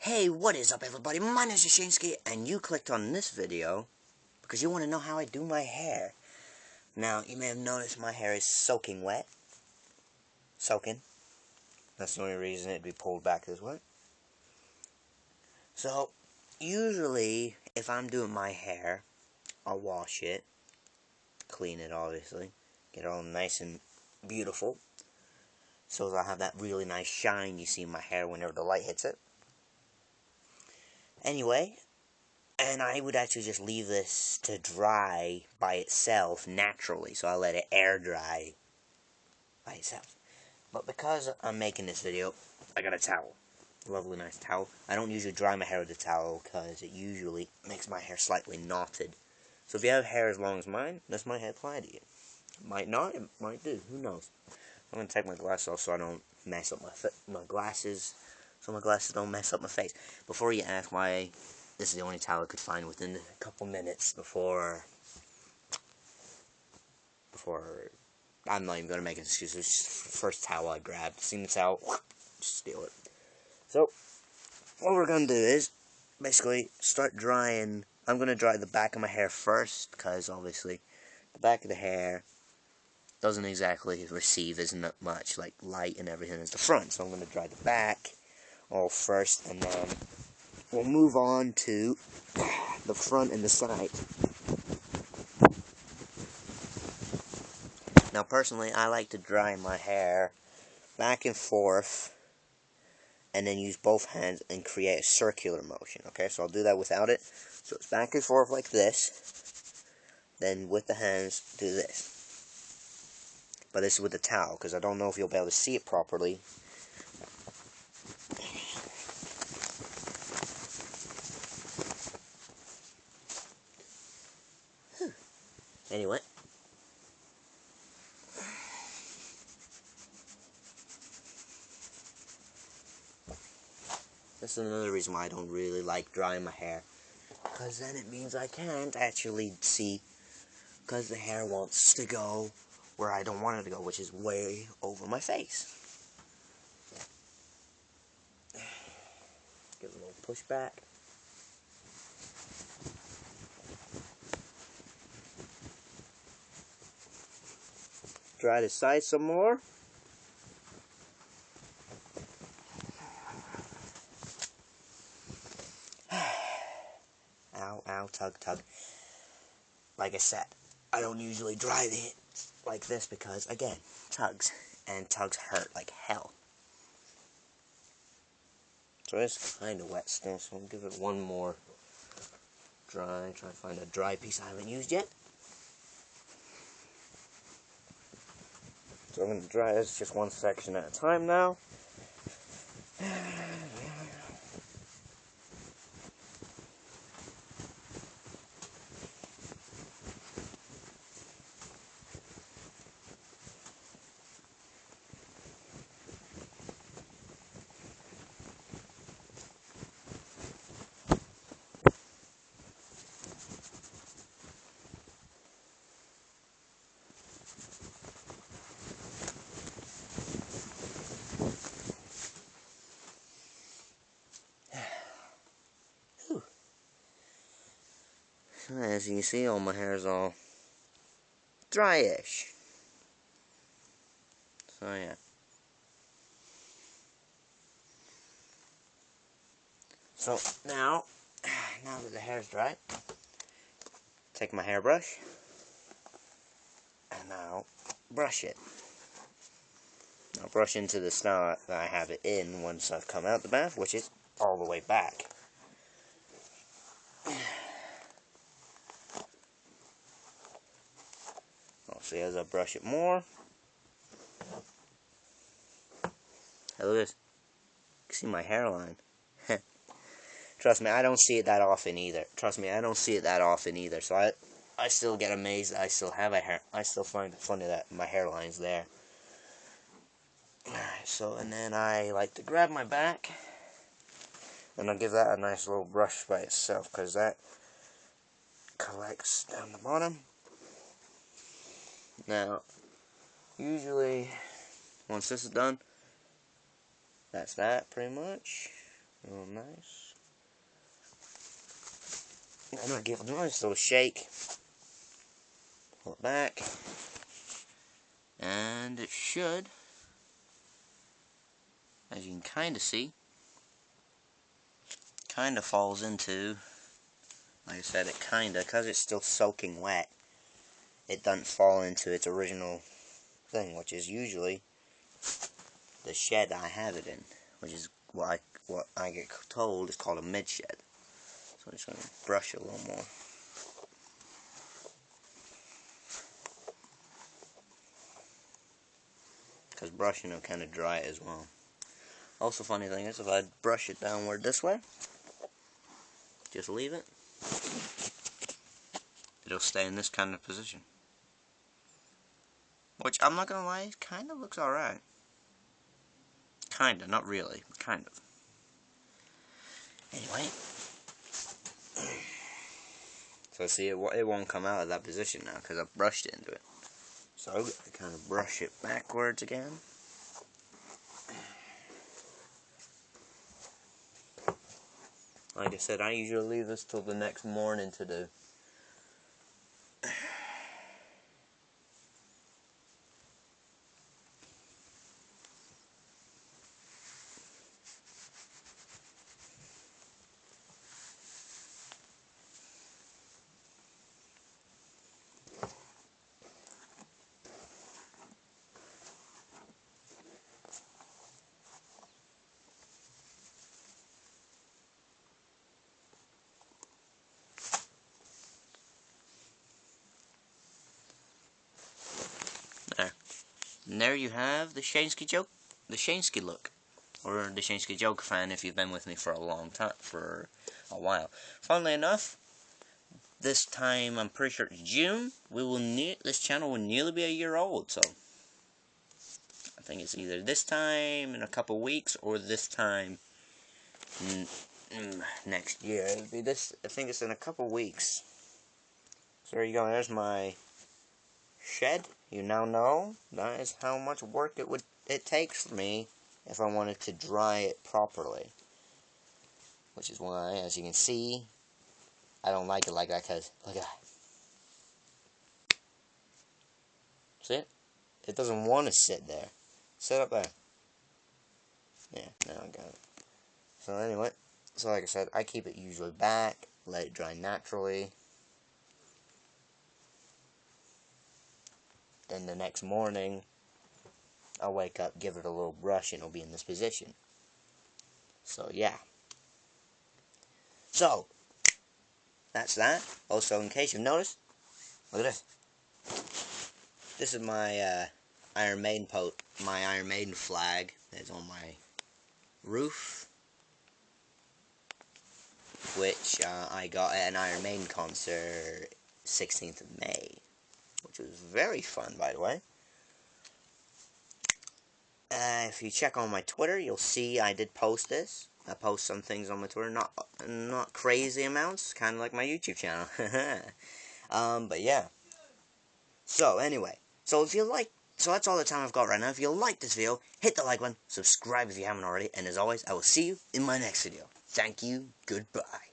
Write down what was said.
Hey, what is up everybody? My name is Yashinsky, and you clicked on this video because you want to know how I do my hair. Now, you may have noticed my hair is soaking wet. Soaking. That's the only reason it'd be pulled back this way. So, usually, if I'm doing my hair, I'll wash it, clean it obviously, get it all nice and beautiful, so that I'll have that really nice shine you see in my hair whenever the light hits it. Anyway, and I would actually just leave this to dry by itself naturally. So I let it air dry by itself. But because I'm making this video, I got a towel. Lovely nice towel. I don't usually dry my hair with a towel because it usually makes my hair slightly knotted. So if you have hair as long as mine, this might apply to you. It might not, it might do. Who knows? I'm going to take my glasses off so I don't mess up my glasses. So my glasses don't mess up my face. Before you ask why this is the only towel I could find within a couple minutes before I'm not even going to make an excuse. It's just the first towel I grabbed. Seen the towel, just steal it. So, what we're going to do is, basically, start drying. I'm going to dry the back of my hair first, because obviously, the back of the hair doesn't exactly receive as much, like, light and everything as the front. So I'm going to dry the back all first, and then we'll move on to the front and the side. Now, personally, I like to dry my hair back and forth, and then use both hands and create a circular motion, okay? So I'll do that without it. So it's back and forth like this, then with the hands, do this. But this is with the towel, because I don't know if you'll be able to see it properly. Anyway. This is another reason why I don't really like drying my hair. Because then it means I can't actually see, because the hair wants to go where I don't want it to go, which is way over my face. Give it a little push back. Dry the side some more. Ow, ow, tug, tug. Like I said, I don't usually dry it like this because, again, tugs. And tugs hurt like hell. So it's kind of wet still, so I'll give it one more dry. Try to find a dry piece I haven't used yet. So I'm going to dry this just one section at a time now. As you can see, all my hair is all dryish. So yeah. So now that the hair is dry, take my hairbrush and now brush it. I'll brush into the style that I have it in once I've come out the bath, which is all the way back. I'll see as I brush it more. Hey, look at this. You can see my hairline. Trust me, I don't see it that often either. So I still get amazed that I still have a hair. I still find it funny that my hairline's there. Alright, so, and then I like to grab my back, and I'll give that a nice little brush by itself, because that collects down the bottom. Now, usually, once this is done, that's that, pretty much. Real nice. I'm gonna give it a nice little shake. Pull it back. And it should, as you can kind of see, kind of falls into, like I said, it kind of, because it's still soaking wet, it doesn't fall into its original thing, which is usually the shed I have it in, which is what I get told is called a mid shed. So I'm just going to brush it a little more. Because brushing will kind of dry it as well. Also, funny thing is, if I brush it downward this way, just leave it, it'll stay in this kind of position. Which, I'm not gonna lie, kind of looks alright. Kinda, not really, but kind of. Anyway. So see, it won't come out of that position now, because I've brushed it into it. So, I kind of brush it backwards again. Like I said, I usually leave this till the next morning to do. There. And there you have the Shanesky joke, the Shanesky look. Or the Shanesky joke fan if you've been with me for a long time, for a while. Funnily enough, this time, I'm pretty sure it's June, this channel will nearly be a year old, so I think it's either this time in a couple weeks or this time next year. It'll be this, I think it's in a couple weeks. So there you go, there's my shed. You now know that is how much work it takes for me if I wanted to dry it properly. Which is why, as you can see, I don't like it like that, because look at that. See it? It doesn't want to sit there. Sit up there. Yeah, now I got it. So anyway, so like I said, I keep it usually back, let it dry naturally. Then the next morning, I'll wake up, give it a little brush, and it'll be in this position. So yeah. So, that's that. Also, in case you've noticed, look at this. This is my Iron Maiden flag that's on my roof, which I got at an Iron Maiden concert 16th of May, which was very fun, by the way. If you check on my Twitter, you'll see I did post this. I post some things on my Twitter, not crazy amounts, kind of like my YouTube channel. But yeah. So anyway, so that's all the time I've got right now. If you like this video, hit the like button, subscribe if you haven't already, and as always, I will see you in my next video. Thank you, goodbye.